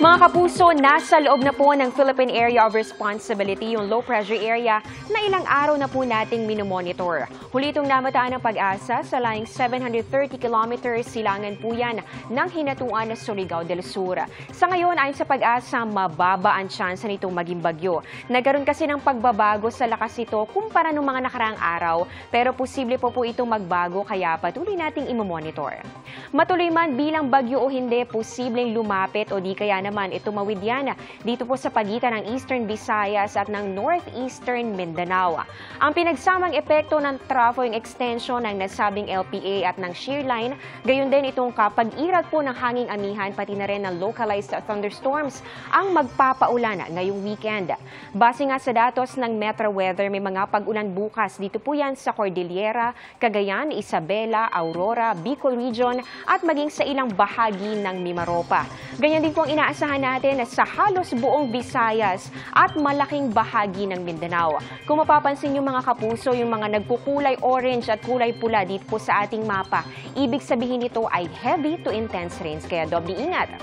Mga kapuso, nasa loob na po ng Philippine Area of Responsibility yung low pressure area na ilang araw na po nating minomonitor. Huli itong namataan ng Pag-asa sa laying 730 kilometers silangan po yan ng hinatuan na Surigao del Sur. Sa ngayon, ayon sa Pag-asa, mababa ang tsansa nitong maging bagyo. Nagkaroon kasi ng pagbabago sa lakas ito kumpara ng mga nakaraang araw, pero posible po itong magbago kaya patuloy nating imomonitor. Matuloy man bilang bagyo o hindi, posibleng lumapit o di kaya naman tumawid yan dito po sa pagitan ng Eastern Visayas at ng Northeastern Mindanao. Ang pinagsamang epekto ng trough yung extension ng nasabing LPA at ng shear line, gayon din itong kapag-irag po ng hanging amihan pati na rin ng localized thunderstorms ang magpapaulan ngayong weekend. Base nga sa datos ng Metro Weather, may mga pag-ulan bukas dito po yan sa Cordillera, Cagayan, Isabela, Aurora, Bicol Region at maging sa ilang bahagi ng Mimaropa. Ganyan din po ang inaasahan natin sa halos buong Visayas at malaking bahagi ng Mindanao. Kung mapapansin yung mga kapuso, yung mga nagkukulay orange at kulay pula dito po sa ating mapa, ibig sabihin nito ay heavy to intense rains, kaya doble ingat.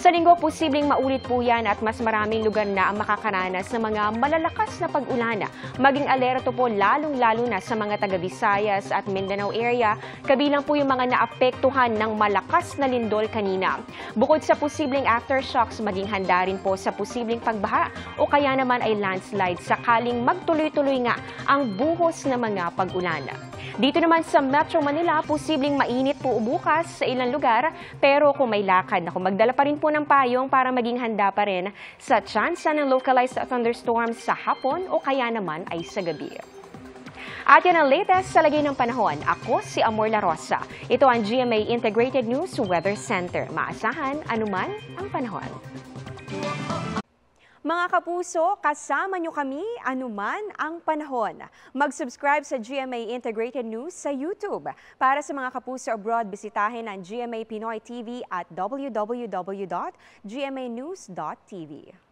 Sa linggo, posibleng maulit po yan at mas maraming lugar na ang makakaranas ng mga malalakas na pag-ulan. Maging alerto po lalong-lalo na sa mga taga-Visayas at Mindanao area, kabilang po yung mga naapektuhan ng malakas na lindol kanina. Bukod sa posibleng aftershocks, maging handa rin po sa posibleng pagbaha o kaya naman ay landslide sakaling magtuloy-tuloy nga ang buhos ng mga pag-ulan. Dito naman sa Metro Manila, posibleng mainit po bukas sa ilang lugar, pero kung may lakad, magdala pa rin po ng payong para maging handa pa rin sa tsansa ng localized thunderstorms sa hapon o kaya naman ay sa gabi. At yan ang latest sa lagay ng panahon. Ako si Amor La Rosa. Ito ang GMA Integrated News Weather Center. Maasahan anuman ang panahon. Mga kapuso, kasama nyo kami anuman ang panahon. Mag-subscribe sa GMA Integrated News sa YouTube. Para sa mga kapuso abroad, bisitahin ang GMA Pinoy TV at www.gmanews.tv.